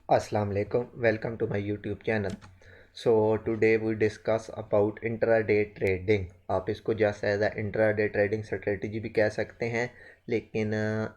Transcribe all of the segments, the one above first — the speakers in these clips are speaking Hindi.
Assalamu alaikum. Welcome to my YouTube channel. So today we discuss about intraday trading. आप इसको जैसा एज इंट्राडे ट्रेडिंग स्ट्रेटजी भी कह सकते हैं, लेकिन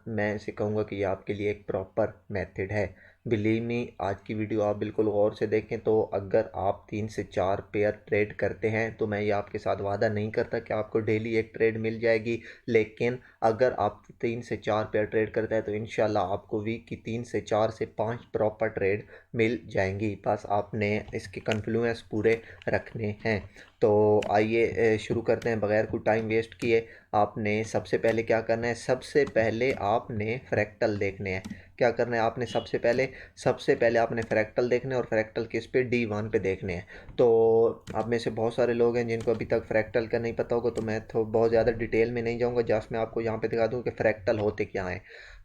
मैं इसे कहूँगा कि ये आपके लिए एक प्रॉपर मेथड है। बिलीव मी, आज की वीडियो आप बिल्कुल गौर से देखें तो अगर आप 3 से 4 पेयर ट्रेड करते हैं तो मैं ये आपके साथ वादा नहीं करता कि आपको डेली एक ट्रेड मिल जाएगी, लेकिन अगर आप 3 से 4 पेयर ट्रेड करते हैं तो इंशाल्लाह आपको वीक की 3 से 4 से 5 प्रॉपर ट्रेड मिल जाएंगी। बस आपने इसके कन्फ्लुएंस पूरे रखने हैं। तो आइए शुरू करते हैं बगैर कोई टाइम वेस्ट किए। आपने सबसे पहले क्या करना है, सबसे पहले आपने फ्रैक्टल देखने हैं। क्या करना है आपने, सबसे पहले आपने फ्रैक्टल देखने हैं, और फ्रैक्टल किस पे, D1 पे देखने हैं। तो आप में से बहुत सारे लोग हैं जिनको अभी तक फ्रैक्टल का नहीं पता होगा, तो मैं तो बहुत ज़्यादा डिटेल में नहीं जाऊँगा। जस्ट मैं आपको यहाँ पे दिखा दूँ कि फ्रैक्टल होते क्या हैं।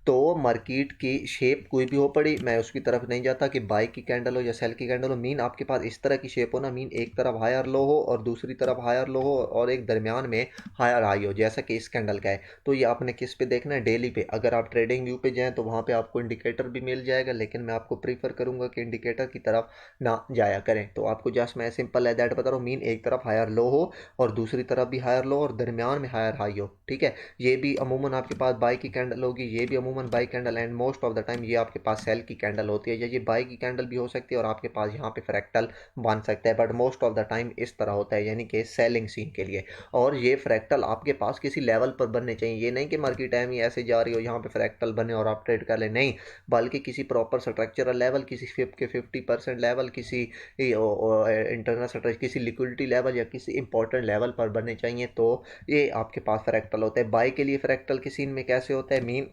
तो मार्केट की शेप कोई भी हो पड़ी, मैं उसकी तरफ नहीं जाता कि बाई की कैंडल हो या सेल की कैंडल हो। मीन आपके पास इस तरह की शेप हो ना, मीन एक तरफ हायर लो हो और दूसरी तरफ हायर लो हो और एक दरमियान में हायर हाई हो, जैसा कि इस कैंडल का है। तो ये आपने किस पे देखना है, डेली पे। अगर आप ट्रेडिंग व्यू पे जाएँ तो वहाँ पे आपको इंडिकेटर भी मिल जाएगा, लेकिन मैं आपको प्रीफर करूँगा कि इंडिकेटर की तरफ ना जाया करें। तो आपको जस्ट मैं सिंपल एज दैट बता रहा हूँ, मीन एक तरफ हायर लो हो और दूसरी तरफ भी हायर लो और दरमियान में हायर हाई हो, ठीक है। ये भी अमूमन आपके पास बाई की कैंडल होगी, ये भी अमूमन by candle, and most of the time ये आपके पास सेल की कैंडल होती है, या ये बाई की कैंडल भी हो सकती है और आपके पास यहाँ पे फ्रैक्टल बन सकता है, but most of the time इस तरह होता है, यानी कि सेलिंग सीन के लिए। और ये फ्रैक्टल आपके पास किसी लेवल पर बनने चाहिए। ये नहीं कि मार्केट टाइम ही ऐसे जा रही हो यहाँ पे फ्रैक्टल बने और आप ट्रेड कर ले, नहीं, बल्कि किसी प्रॉपर स्ट्रक्चरल लेवल, किसी फिफ्ट के 50% लेवल, किसी इंटरनल स्ट्रक्चर, किसी लिक्विडिटी लेवल या किसी इंपॉर्टेंट लेवल पर बनने चाहिए। तो ये आपके पास फ्रैक्टल होता है। बाई के लिए फ्रैक्टल के सीन में कैसे होता है, मीन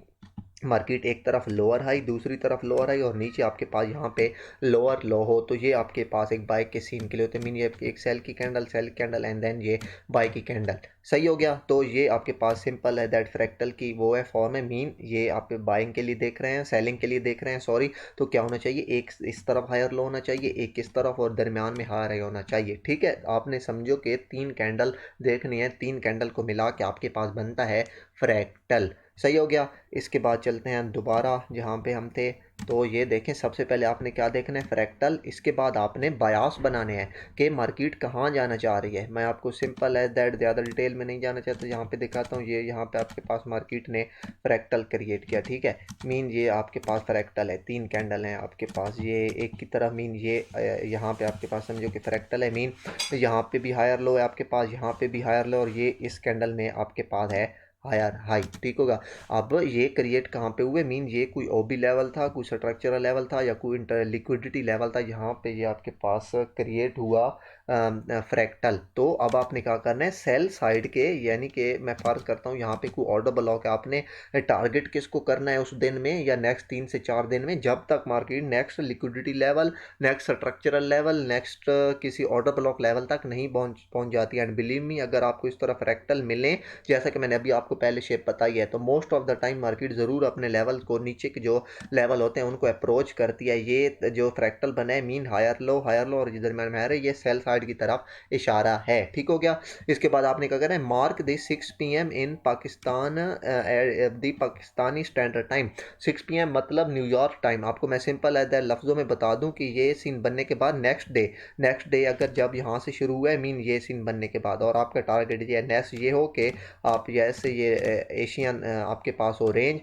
मार्केट एक तरफ लोअर हाई, दूसरी तरफ लोअर हाई और नीचे आपके पास यहाँ पे लोअर लो हो, तो ये आपके पास एक बाई के सीन के लिए होते हैं। मीन ये एक सेल की कैंडल एंड देन ये बाई की कैंडल। सही हो गया। तो ये आपके पास सिंपल है दैट फ्रैक्टल की वो है फॉर्म है। मीन ये आप बाइंग के लिए देख रहे हैं, सेलिंग के लिए देख रहे हैं, सॉरी। तो क्या होना चाहिए, एक इस तरफ हायर लो होना चाहिए, एक इस तरफ, और दरमियान में हायर हाई होना चाहिए, ठीक है। आपने समझो कि 3 कैंडल देखनी है, 3 कैंडल को मिला के आपके पास बनता है फ्रैक्टल। सही हो गया। इसके बाद चलते हैं दोबारा जहाँ पे हम थे। तो ये देखें, सबसे पहले आपने क्या देखना है, फ्रैक्टल। इसके बाद आपने बायास बनाने हैं कि मार्केट कहाँ जाना चाह रही है। मैं आपको सिंपल एज दैट ज़्यादा डिटेल में नहीं जाना चाहता, यहाँ पे दिखाता हूँ। ये यहाँ पे आपके पास मार्केट ने फ्रैक्टल क्रिएट किया, ठीक है। मीन ये आपके पास फ्रैक्टल है, 3 कैंडल हैं आपके पास, ये एक की तरह। मीन ये यहाँ पे आपके पास समझो कि फ्रैक्टल है। मीन यहाँ पे भी हायर लो है आपके पास, यहाँ पे भी हायर लो, और ये इस कैंडल में आपके पास है हायर हाई, ठीक होगा। अब ये क्रिएट कहाँ पे हुए, मीन ये कोई ओबी लेवल था, कोई स्ट्रक्चरल लेवल था, या कोई लिक्विडिटी लेवल था, यहाँ पे ये आपके पास क्रिएट हुआ फ्रैक्टल। तो अब आपने क्या करना है, सेल साइड के, यानी कि मैं फर्ज करता हूँ यहाँ पे कोई ऑर्डर ब्लॉक है, आपने टारगेट किसको करना है उस दिन में या नेक्स्ट 3 से 4 दिन में, जब तक market next liquidity level, next structural level, next किसी ऑर्डर ब्लॉक लेवल तक नहीं पहुँच जाती। एंड बिलीव मी, अगर आपको इस तरह फ्रैक्टल मिले, जैसा कि मैंने अभी आपको पहले शेप बताई है, तो most of the time market ज़रूर अपने लेवल को, नीचे के जो लेवल होते हैं उनको अप्रोच करती है। ये जो फ्रैक्टल बना है, मीन हायर लो और जिधर दरमियान में हायर है, ये सेल साइड की तरफ इशारा है, ठीक हो गया। इसके बाद आपने क्या करना है, mark the 6 PM in Pakistan, the Pakistani standard time. 6 PM मतलब न्यूयॉर्क टाइम। आपको मैं सिंपल है लफ्ज़ों में बता दूं कि ये सीन बनने के बाद नेक्स्ट डे अगर जब यहाँ से शुरू हुआ है, मीन ये सीन बनने के बाद, और आपका टारगेट ये नेक्स्ट ये हो कि आप जैसे ये एशियन आपके पास हो रेंज,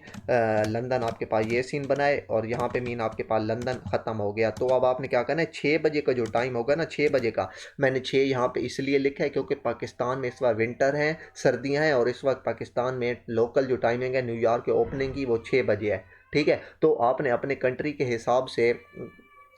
लंदन आपके पास ये सीन बनाए, और यहाँ पे मीन आपके पास लंदन ख़त्म हो गया। तो अब आपने क्या करना है, 6 बजे का जो टाइम होगा ना, 6 बजे का, मैंने 6 यहाँ पे इसलिए लिखा है क्योंकि पाकिस्तान में इस बार विंटर है, सर्दियाँ हैं, और इस वक्त पाकिस्तान में लोकल जो टाइमिंग है न्यूयॉर्क के ओपनिंग की, वो 6 बजे है, ठीक है। तो आपने अपने कंट्री के हिसाब से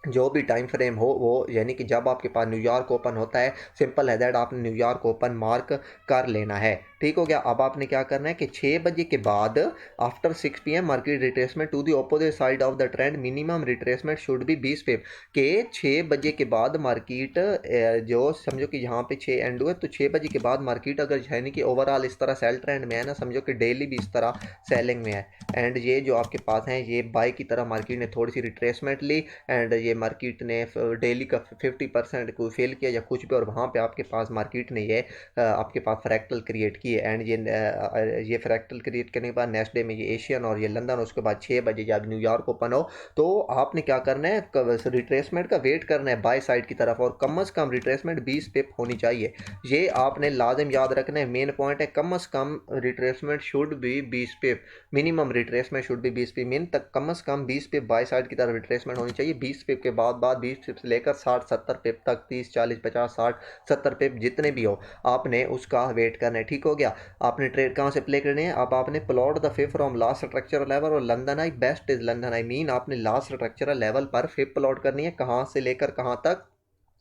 जो भी टाइम फ्रेम हो वो, यानी कि जब आपके पास न्यूयॉर्क ओपन होता है, सिंपल है दैट आपने न्यूयॉर्क ओपन मार्क कर लेना है, ठीक हो गया। अब आपने क्या करना है कि 6 बजे के बाद, after 6 PM market retracement to the opposite side of the trend, minimum retracement should be 20 pip. के 6 बजे के बाद मार्केट, जो समझो कि यहाँ पे 6 एंड हुए, तो 6 बजे के बाद मार्केट अगर, यानी कि ओवरऑल इस तरह सेल ट्रेंड में है ना, समझो कि डेली भी इस तरह सेलिंग में है, एंड ये जो आपके पास है ये बाई की तरह मार्केट ने थोड़ी सी रिट्रेसमेंट ली, एंड ये मार्केट ने डेली का 50% को फेल किया या कुछ भी, और वहाँ पे आपके पास मार्केट ने ये आपके पास फ्रैक्टल क्रिएट किया। की है एंड ये फ्रैक्टल क्रिएट करने के बाद नेक्स्ट डे में ये एशियन और ये लंदन, उसके बाद 6 बजे जब न्यूयॉर्क ओपन हो तो आपने क्या करना है, रिट्रेसमेंट का वेट करना है बाय साइड की तरफ, और कम से कम रिट्रेसमेंट 20 पिप होनी चाहिए। ये आपने लाजिम याद रखना है, मेन पॉइंट है, कम से कम retracement should be 20 pip, minimum retracement should be 20 pip, mean तक कम से कम 20 पिप बाय साइड की तरफ रिट्रेसमेंट होनी चाहिए। 20 पिप के बाद 20 पिप से लेकर 60-70 पिप तक, 30-40-50-60-70 पिप जितने भी हो, आपने उसका वेट करना है। ठीक हो गया। आपने ट्रेड कहाँ से प्ले करनी है, अब आपने plot the fib from last structural level और London eye best is London eye, mean आपने लास्ट स्ट्रक्चरल लेवल पर फिप प्लॉट करनी है, कहाँ से लेकर कहाँ तक,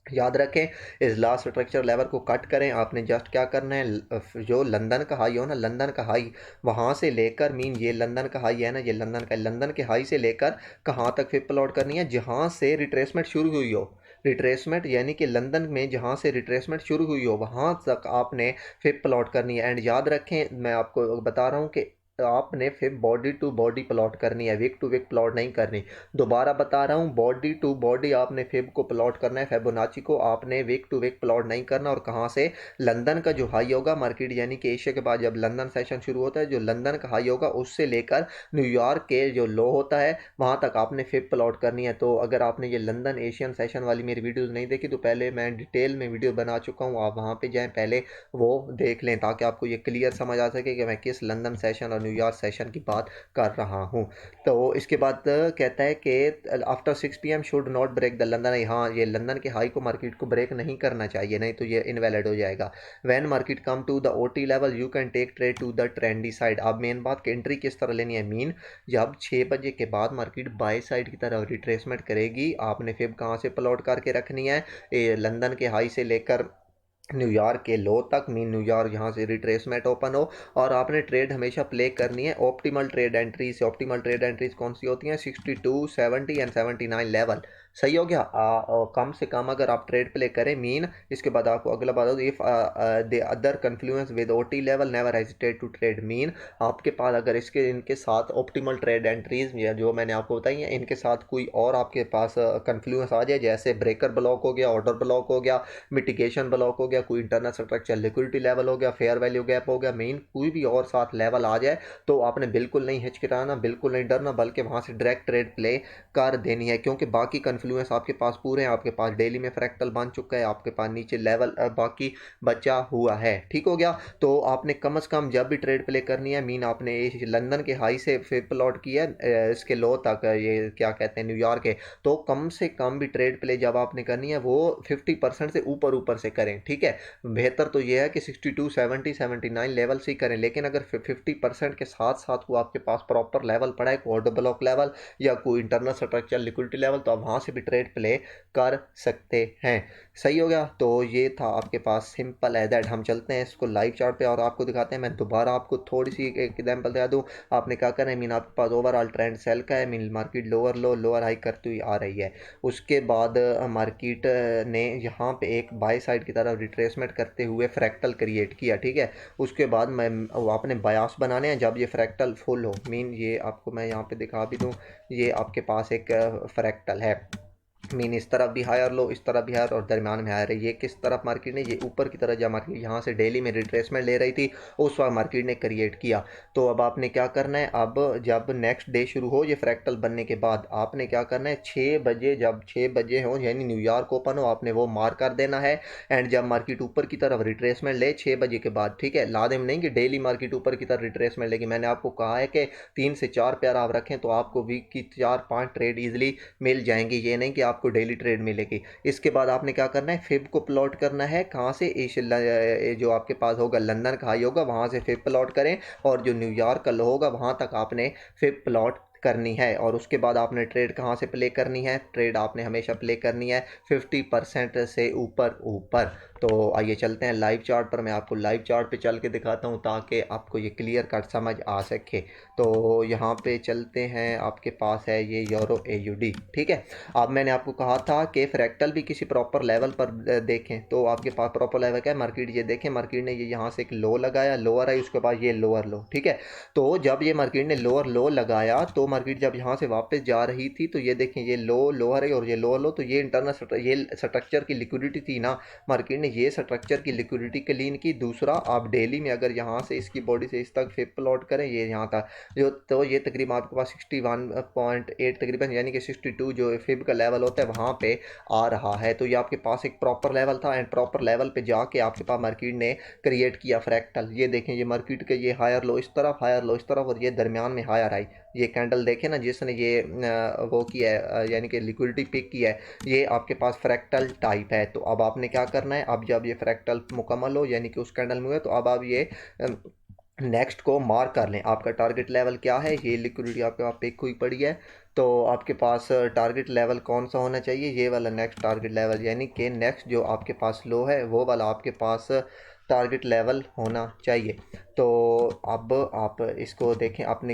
याद रखें। इस लास्ट स्ट्रक्चर लेवल को कट करें, आपने जस्ट क्या करना है, जो लंदन का हाई हो ना, लंदन का हाई वहाँ से लेकर, मीन ये लंदन का हाई है ना, ये लंदन के हाई से लेकर कहाँ तक फिप प्लॉट करनी है, जहाँ से रिट्रेसमेंट शुरू हुई हो, रिट्रेसमेंट यानी कि लंदन में जहाँ से रिट्रेसमेंट शुरू हुई हो वहाँ तक आपने फिप प्लॉट करनी है। एंड याद रखें, मैं आपको बता रहा हूँ कि आपने फिर बॉडी टू बॉडी प्लॉट करनी है, विक टू विक प्लॉट नहीं करनी। दोबारा बता रहा हूँ, बॉडी टू बॉडी आपने फिब को प्लॉट करना है, फिबोनाची को आपने विक टू विक प्लॉट नहीं करना। और कहाँ से, लंदन का जो हाई होगा मार्केट यानी कि एशिया के बाद जब लंदन सेशन शुरू होता है, जो लंदन का हाई होगा उससे लेकर न्यूयॉर्क के जो लो होता है वहाँ तक आपने फिब प्लॉट करनी है। तो अगर आपने ये लंदन एशियन सेशन वाली मेरी वीडियोज़ नहीं देखी तो पहले मैं डिटेल में वीडियो बना चुका हूँ, आप वहाँ पर जाएँ पहले वो देख लें, ताकि आपको ये क्लियर समझ आ सके कि मैं किस लंदन सेशन और न्यूयॉर्क सेशन की बात कर रहा हूँ। तो इसके बाद कहता है कि after 6 PM should not break the London, हाँ ये लंदन के हाई को मार्केट को ब्रेक नहीं करना चाहिए, नहीं तो ये इनवैलिड हो जाएगा। When market come to the OT level you can take trade to the trendy side. अब मेन बात कि एंट्री किस तरह लेनी है, मीन जब 6 बजे के बाद मार्केट बाय साइड की तरफ रिट्रेसमेंट करेगी, आपने फिर कहाँ से प्लॉट करके रखनी है, लंदन के हाई से लेकर न्यूयॉर्क के लो तक, मीन न्यूयॉर्क यहाँ से रिट्रेसमेंट ओपन हो, और आपने ट्रेड हमेशा प्ले करनी है ऑप्टिमल ट्रेड एंट्री से। ऑप्टिमल ट्रेड एंट्रीज कौन सी होती हैं, 62, 70 एंड 79 लेवल। सही हो गया। कम से कम अगर आप ट्रेड प्ले करें, मीन इसके बाद आपको अगला बात होगी, if the other confluence with OT level never hesitate to trade, mean आपके पास अगर इनके साथ ऑप्टिमल ट्रेड एंट्रीज या जो मैंने आपको बताई हैं इनके साथ कोई और आपके पास कन्फ्लुएंस आ जाए, जैसे ब्रेकर ब्लॉक हो गया, ऑर्डर ब्लॉक हो गया, मिटिगेशन ब्लॉक हो गया, कोई इंटरनल स्ट्रक्चर लिक्विडिटी लेवल हो गया, फेयर वैल्यू गैप हो गया, मेन कोई भी और साथ लेवल आ जाए तो आपने बिल्कुल नहीं हिचकिचाना, बिल्कुल नहीं डरना, बल्कि वहाँ से डायरेक्ट ट्रेड प्ले कर देनी है, क्योंकि बाकी कन्फ्लुएंस आपके पास पूरे हैं। आपके पास डेली में फ्रैक्टल बन चुका है, आपके पास नीचे लेवल बाकी बचा हुआ है। ठीक हो गया। तो आपने कम से कम जब भी ट्रेड प्ले करनी है, मीन आपने लंदन के हाई से फिर प्लॉट किया इसके लो तक, ये क्या कहते हैं न्यूयॉर्क के, तो कम से कम भी ट्रेड प्ले जब आपने करनी है वो 50% से ऊपर ऊपर से करें। ठीक है, बेहतर तो ये है कि 62, 70, 79 लेवल से ही करें, लेकिन अगर 50% के साथ साथ वो आपके पास प्रॉपर लेवल पड़ा है, कोई ऑर्डर ब्लॉक लेवल या कोई इंटरनल स्ट्रक्चर लिक्विडिटी लेवल, तो आप वहाँ से भी ट्रेड प्ले कर सकते हैं। सही हो गया। तो ये था आपके पास सिंपल है दैट। हम चलते हैं इसको लाइव चार्ट पे और आपको दिखाते हैं। मैं दोबारा आपको थोड़ी सी एक एग्जाम्पल दिखा दूँ। आपने क्या करना है, मीन आपके पास ओवरऑल ट्रेंड सेल का है, मीन मार्केट लोअर लो लोअर हाई करती हुई आ रही है। उसके बाद मार्केट ने यहाँ पे एक बाय साइड की तरफ रिट्रेसमेंट करते हुए फ्रैक्टल क्रिएट किया। ठीक है, उसके बाद मैं आपने बायास बनाने हैं जब ये फ्रैक्टल फुल हो, मीन ये आपको मैं यहाँ पे दिखा भी दूँ, ये आपके पास एक फ्रैक्टल है, मीन इस तरफ भी हायर लो, इस तरफ भी हायर और दरमियान में हायर है। ये किस तरफ मार्केट ने, ये ऊपर की तरफ जब मार्केट यहाँ से डेली में रिट्रेसमेंट ले रही थी उस वक्त मार्केट ने क्रिएट किया। तो अब आपने क्या करना है, अब जब नेक्स्ट डे शुरू हो ये फ्रैक्टल बनने के बाद आपने क्या करना है, 6 बजे, जब 6 बजे हो यानी न्यूयॉर्क ओपन हो, आपने वो मार्क कर देना है। एंड जब मार्केट ऊपर की तरफ रिट्रेसमेंट ले 6 बजे के बाद, ठीक है, लाजिम नहीं कि डेली मार्केट ऊपर की तरफ रिट्रेसमेंट लेगी। मैंने आपको कहा है कि 3 से 4 पेयर आप रखें तो आपको वीक की 4-5 ट्रेड ईजिली मिल जाएंगी, ये नहीं कि आपको डेली ट्रेड मिलेगी। इसके बाद आपने क्या करना है, फिब को प्लॉट करना है, कहाँ से, जो आपके पास होगा लंदन का हाई होगा वहाँ से फिब प्लॉट करें, और जो न्यूयॉर्क का लो होगा वहाँ तक आपने फिब प्लॉट करनी है। और उसके बाद आपने ट्रेड कहाँ से प्ले करनी है, ट्रेड आपने हमेशा प्ले करनी है 50% से ऊपर ऊपर। तो आइए चलते हैं लाइव चार्ट पर, मैं आपको लाइव चार्ट पे चल के दिखाता हूँ ताकि आपको ये क्लियर कट समझ आ सके। तो यहाँ पे चलते हैं, आपके पास है ये यूरो AUD। ठीक है, अब मैंने आपको कहा था कि फ्रैक्टल भी किसी प्रॉपर लेवल पर देखें, तो आपके पास प्रॉपर लेवल क्या है, मार्केट ये देखें, मार्केट ने ये यहाँ से एक लो लगाया, लोअर आई, उसके बाद ये लोअर लो। ठीक है, तो जब ये मार्केट ने लोअर लो लगाया तो मार्केट जब यहाँ से वापस जा रही थी तो ये देखें, ये लो लोअर है और ये लोअर लो, तो ये इंटरनल ये स्ट्रक्चर की लिक्विडिटी थी ना, मार्केट ने ये स्ट्रक्चर की लिक्विडिटी क्लीन की। दूसरा, आप डेली में अगर यहाँ से इसकी बॉडी से इस तक फिब प्लॉट करें, ये यहाँ तक जो, तो ये तकरीबन आपके पास 61.8 तकरीबन यानी कि 62 जो फिब का लेवल होता है वहाँ पे आ रहा है। तो ये आपके पास एक प्रॉपर लेवल था, एंड प्रॉपर लेवल पे जाके आपके पास मार्केट ने क्रिएट किया फ्रैक्टल। ये देखें, ये मार्केट के ये हायर लो इस तरफ, हायर लो इस तरफ, और ये दरमियान में हायर आई। ये कैंडल देखें ना, जिसने ये वो किया है यानी कि लिक्विडिटी पिक किया है, ये आपके पास फ्रैक्टल टाइप है। तो अब आपने क्या करना है, अब जब ये फ्रैक्टल मुकम्मल हो यानी कि उस कैंडल में हुए, तो अब आप ये नेक्स्ट को मार्क कर लें। आपका टारगेट लेवल क्या है, ये लिक्विडिटी आपके पास पिक हुई पड़ी है, तो आपके पास टारगेट लेवल कौन सा होना चाहिए, ये वाला नेक्स्ट टारगेट लेवल, यानी कि नेक्स्ट जो आपके पास लो है वो वाला आपके पास टारगेट लेवल होना चाहिए। तो अब आप इसको देखें, आपने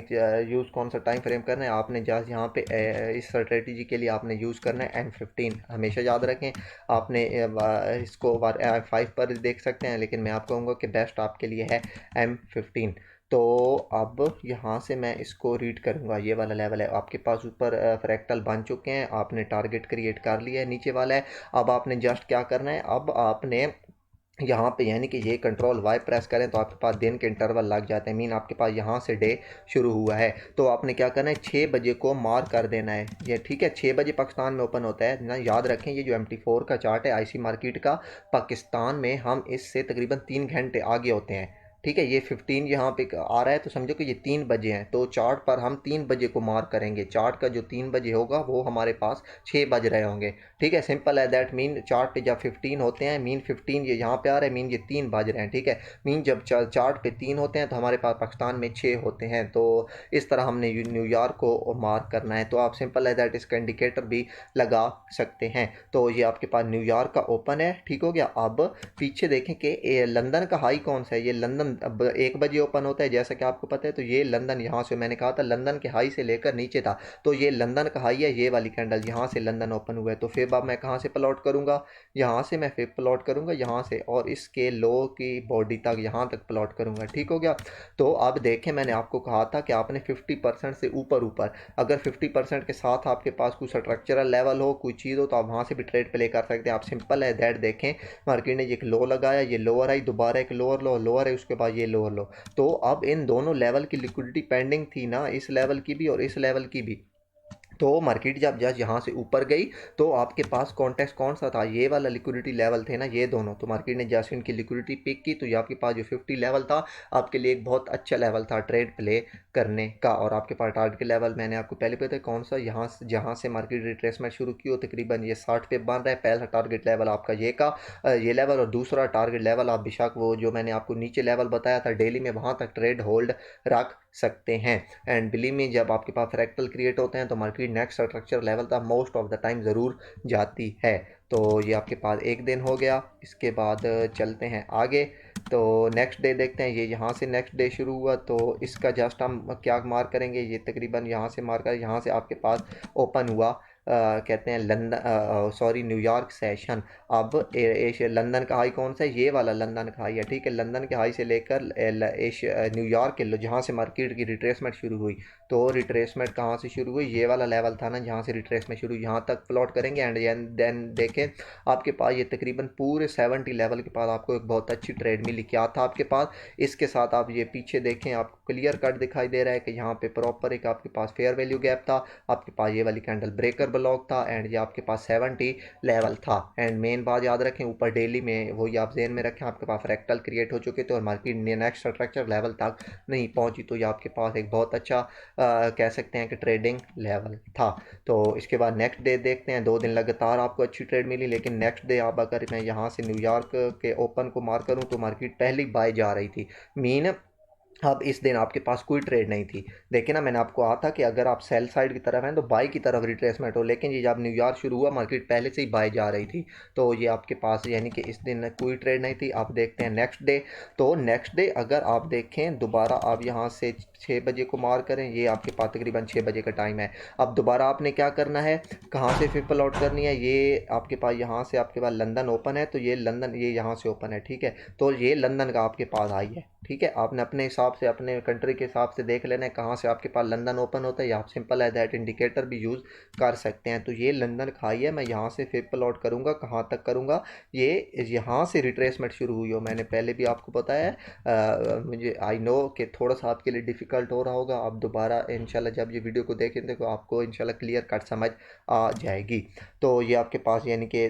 यूज़ कौन सा टाइम फ्रेम करना है, आपने जस्ट यहाँ पे इस स्ट्रेटजी के लिए आपने यूज़ करना है M15। हमेशा याद रखें, आपने इसको M5 पर देख सकते हैं, लेकिन मैं आपको कहूँगा कि बेस्ट आपके लिए है M15। तो अब यहाँ से मैं इसको रीड करूँगा, ये वाला लेवल है आपके पास, ऊपर फ्रैक्टल बन चुके हैं, आपने टारगेट क्रिएट कर लिया है, नीचे वाला है। अब आपने जस्ट क्या करना है, अब आपने यहाँ पे यानी कि ये कंट्रोल वाई प्रेस करें तो आपके पास दिन के इंटरवल लग जाते हैं। मीन आपके पास यहाँ से डे शुरू हुआ है, तो आपने क्या करना है, 6 बजे को मार्क कर देना है ये, ठीक है। 6 बजे पाकिस्तान में ओपन होता है ना, याद रखें ये जो MT4 का चार्ट है IC मार्केट का, पाकिस्तान में हम इससे तकरीबन 3 घंटे आगे होते हैं, ठीक है। ये 15 यहाँ पे आ रहा है, तो समझो कि ये 3 बजे हैं, तो चार्ट पर हम 3 बजे को मार्क करेंगे। चार्ट का जो 3 बजे होगा वो हमारे पास 6 बज रहे होंगे, ठीक है। सिंपल है दैट। मीन चार्ट पे जब 15 होते हैं, मीन 15 ये यहाँ पे आ रहा है, मीन ये 3 बज रहे हैं, ठीक है। मीन जब चार्ट पे 3 होते हैं तो हमारे पास पाकिस्तान में 6 होते हैं। तो इस तरह हमने न्यूयॉर्क को मार्क करना है। तो आप सिंपल है दैट इसका इंडिकेटर भी लगा सकते हैं। तो ये आपके पास न्यूयॉर्क का ओपन है, ठीक हो गया। अब पीछे देखें कि लंदन का हाई कौन सा है, ये लंदन अब 1 बजे ओपन होता है जैसा कि आपको पता है। तो ये लंदन, यहाँ से मैंने कहा था लंदन के हाई से लेकर नीचे था, तो ये लंदन का हाई है, ये वाली कैंडल यहाँ से लंदन ओपन हुआ है। तो फिर अब मैं कहाँ से प्लॉट करूँगा, यहाँ से मैं फिर प्लॉट करूँगा यहाँ से, और इसके लो की बॉडी तक यहाँ तक प्लॉट करूँगा, ठीक हो गया। तो अब देखें, मैंने आपको कहा था कि आपने 50% से ऊपर अगर 50% के साथ आपके पास कोई स्ट्रक्चरल लेवल हो, कोई चीज़ हो, तो आप वहाँ से भी ट्रेड प्ले कर सकते हैं। आप सिंपल है दैट देखें, मार्केट ने एक लो लगाया, ये लोअर आई, दोबारा एक लोअर है, उसके बाद ये लोअर लो। तो अब इन दोनों लेवल की लिक्विडिटी पेंडिंग थी ना, इस लेवल की भी और इस लेवल की भी। तो मार्केट जब जस्ट यहाँ से ऊपर गई तो आपके पास कॉन्टेक्स्ट कौन सा था, ये वाला लिक्विडिटी लेवल थे ना, ये दोनों। तो मार्केट ने जस्ट इनकी लिक्विडिटी पिक की, तो ये आपके पास जो 50 लेवल था आपके लिए एक बहुत अच्छा लेवल था ट्रेड प्ले करने का। और आपके पास टारगेट लेवल मैंने आपको पहले पता है कौन सा, यहाँ से जहाँ से मार्केट रिट्रेसमेंट शुरू की हो, तकरीबन ये 60 पे बन रहा है। पहला टारगेट लेवल आपका ये का ये लेवल, और दूसरा टारगेट लेवल आप बेशक वो जो मैंने आपको नीचे लेवल बताया था डेली में, वहाँ तक ट्रेड होल्ड रख सकते हैं। एंड बिलीव में जब आपके पास फ्रैक्टल क्रिएट होते हैं तो मार्केट नेक्स्ट स्ट्रक्चर लेवल तक मोस्ट ऑफ द टाइम ज़रूर जाती है। तो ये आपके पास एक दिन हो गया, इसके बाद चलते हैं आगे। तो नेक्स्ट डे देखते हैं, ये यहाँ से नेक्स्ट डे शुरू हुआ, तो इसका जस्ट हम क्या मार्क करेंगे, ये तकरीबन यहाँ से मार्क करें, यहाँ से आपके पास ओपन हुआ कहते हैं लंदन, सॉरी न्यूयॉर्क सेशन। अब लंदन का हाई कौन सा है, ये वाला लंदन का हाई है, ठीक है। लंदन के हाई से लेकर न्यूयॉर्क के जहाँ से मार्केट की रिट्रेसमेंट शुरू हुई, तो रिट्रेसमेंट कहाँ से शुरू हुई, ये वाला लेवल था ना जहाँ से रिट्रेसमेंट शुरू, यहाँ तक प्लॉट करेंगे। एंड देन देखें आपके पास ये तकरीबन पूरे 70 लेवल के पास आपको एक बहुत अच्छी ट्रेड मिली, क्या था आपके पास। इसके साथ आप ये पीछे देखें, आपको क्लियर कट दिखाई दे रहा है कि यहाँ पे प्रॉपर एक आपके पास फेयर वैल्यू गैप था, आपके पास ये वाली कैंडल ब्रेकर ब्लॉक था, एंड ये आपके पास 70 लेवल था। एंड मेन बात याद रखें, ऊपर डेली में वही आप जेन में रखें, आपके पास फ्रैक्टल क्रिएट हो चुके थे और मार्केट नेक्स्ट स्ट्रक्चर लेवल तक नहीं पहुंची, तो ये आपके पास एक बहुत अच्छा कह सकते हैं कि ट्रेडिंग लेवल था। तो इसके बाद नेक्स्ट डे देखते हैं, 2 दिन लगातार आपको अच्छी ट्रेड मिली, लेकिन नेक्स्ट डे आप अगर मैं यहाँ से न्यूयॉर्क के ओपन को मार्क करूँ तो मार्केट पहली बाय जा रही थी। मीन अब इस दिन आपके पास कोई ट्रेड नहीं थी। देखिए ना, मैंने आपको कहा था कि अगर आप सेल साइड की तरफ हैं तो बाई की तरफ रिट्रेसमेंट हो, लेकिन ये जब न्यूयॉर्क शुरू हुआ मार्केट पहले से ही बाय जा रही थी, तो ये आपके पास यानी कि इस दिन कोई ट्रेड नहीं थी। आप देखते हैं नेक्स्ट डे, तो नेक्स्ट डे अगर आप देखें दोबारा आप यहाँ से 6 बजे को मार करें, ये आपके पास तकरीबन 6 बजे का टाइम है। अब दोबारा आपने क्या करना है, कहाँ से फिर प्लॉट करनी है, ये आपके पास यहाँ से आपके पास लंदन ओपन है, तो ये लंदन ये यहाँ से ओपन है, ठीक है। तो ये लंदन का आपके पास आई है, ठीक है। आपने अपने हिसाब हिसाब से, अपने कंट्री के हिसाब से देख लेना है कहाँ से आपके पास लंदन ओपन होता है, या आप सिंपल है दैट इंडिकेटर भी यूज़ कर सकते हैं। तो ये लंदन खाई है, मैं यहाँ से फिर प्लॉट करूँगा, कहाँ तक करूँगा, ये यहाँ से रिट्रेसमेंट शुरू हुई हो। मैंने पहले भी आपको बताया है, मुझे आई नो कि थोड़ा सा आपके लिए डिफ़िकल्ट हो रहा होगा। आप दोबारा इंशाल्लाह जब ये वीडियो को देखें तो आपको इंशाल्लाह क्लियर कट समझ आ जाएगी। तो ये आपके पास यानी कि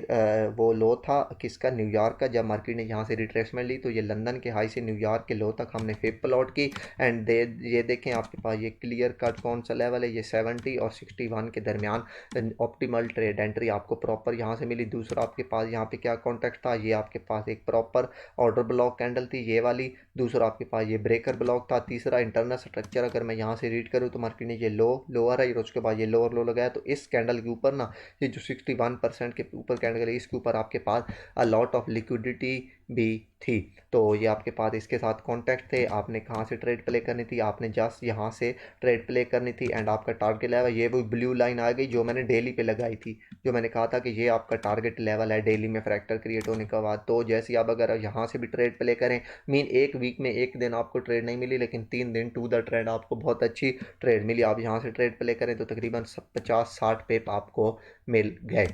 वो लो था किसका, न्यूयॉर्क का। जब मार्केट ने यहाँ से रिट्रेसमेंट ली तो ये लंदन के हाई से न्यूयॉर्क के लो तक हमने फिर प्लॉट की। एंड दे ये देखें आपके पास ये क्लियर कट कौन सा लेवल है, ये 70 और 61 के दरमियान ऑप्टिमल ट्रेड एंट्री आपको प्रॉपर यहाँ से मिली। दूसरा आपके पास यहाँ पे क्या कॉन्टेक्ट था, ये आपके पास एक प्रॉपर ऑर्डर ब्लॉक कैंडल थी ये वाली। दूसरा आपके पास ये ब्रेकर ब्लॉक था। तीसरा इंटरनल स्ट्रक्चर अगर मैं यहाँ से रीड करूँ तो मार्केट ने ये लोअर है और उसके बाद ये लोअर लो लगाया। तो इस कैंडल के ऊपर ना ये जो 61% के ऊपर कैंडल है इसके ऊपर आपके पास अ लॉट ऑफ लिक्विडिटी भी थी। तो ये आपके पास इसके साथ कॉन्टैक्ट थे। आपने कहाँ से ट्रेड प्ले करनी थी, आपने जस्ट यहाँ से ट्रेड प्ले करनी थी। एंड आपका टारगेट लेवल ये वो ब्लू लाइन आ गई जो मैंने डेली पे लगाई थी, जो मैंने कहा था कि ये आपका टारगेट लेवल है डेली में फ्रैक्टल क्रिएट होने के बाद। तो जैसे आप अगर यहाँ से भी ट्रेड प्ले करें, मीन एक वीक में एक दिन आपको ट्रेड नहीं मिली, लेकिन 3 दिन टू द ट्रेड आपको बहुत अच्छी ट्रेड मिली। आप यहाँ से ट्रेड प्ले करें तो तकरीबन 50-60 पेप आपको मिल गए।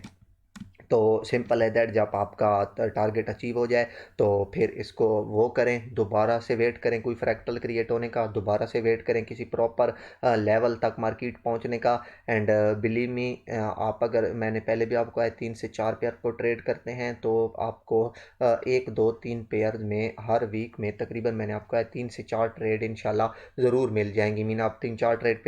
तो सिंपल है दैट, जब आपका टारगेट अचीव हो जाए तो फिर इसको वो करें, दोबारा से वेट करें कोई फ्रैक्टल क्रिएट होने का, दोबारा से वेट करें किसी प्रॉपर लेवल तक मार्केट पहुंचने का। एंड बिलीव मी, आप अगर, मैंने पहले भी आपको 3 से 4 पेयर को ट्रेड करते हैं तो आपको 1 2 3 पेयर में हर वीक में तकरीबन मैंने आपको 3 से 4 ट्रेड इंशाल्लाह ज़रूर मिल जाएंगी। मीन आप 3 4 ट्रेड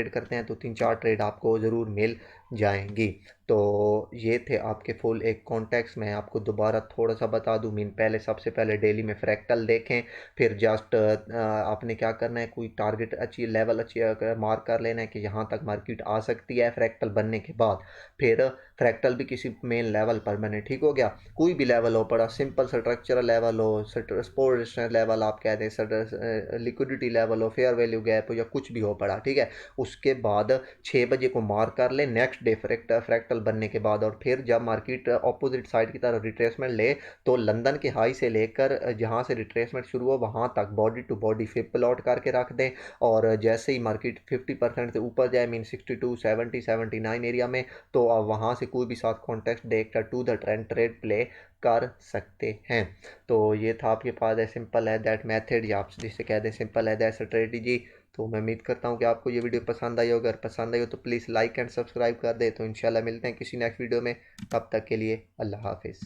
करते हैं तो 3 4 ट्रेड आपको ज़रूर मिल जाएंगी। तो ये थे आपके फुल एक कॉन्टेक्स्ट। मैं आपको दोबारा थोड़ा सा बता दूं, मीन पहले सबसे पहले डेली में फ्रैक्टल देखें, फिर जस्ट आपने क्या करना है, कोई टारगेट अच्छी लेवल अच्छी मार्क कर लेना है कि यहाँ तक मार्केट आ सकती है फ्रैक्टल बनने के बाद। फिर फ्रैक्टल भी किसी मेन लेवल पर बने, ठीक हो गया, कोई भी लेवल हो पड़ा, सिंपल स्ट्रक्चरल लेवल हो, सपोर्ट लेवल आप कह दें, लिक्विडिटी लेवल हो, फेयर वैल्यू गैप हो, या कुछ भी हो पड़ा, ठीक है। उसके बाद 6 बजे को मार्क कर ले नेक्स्ट डे फ्रैक्टल बनने के बाद। और फिर जब मार्केट ऑपोजिट साइड की तरफ रिट्रेसमेंट ले तो लंदन के हाई से लेकर जहां से रिट्रेसमेंट शुरू हो वहां तक बॉडी टू बॉडी फिप प्लॉट करके रख दें। और जैसे ही मार्केट 50% से ऊपर जाए, मीन 62 70 79 एरिया में, तो आप वहां से कोई भी साथ कॉन्टेक्स्ट देखकर to the trend trade play कर सकते हैं। तो ये था आपके पास है सिंपल है दैट मेथड, या आप जिसे कह दें सिंपल है दैट स्ट्रेटजी। तो मैं उम्मीद करता हूँ कि आपको ये वीडियो पसंद आई हो। अगर पसंद आई हो तो प्लीज़ लाइक एंड सब्सक्राइब कर दे। तो इंशाल्लाह मिलते हैं किसी नेक्स्ट वीडियो में, तब तक के लिए अल्लाह हाफिज़।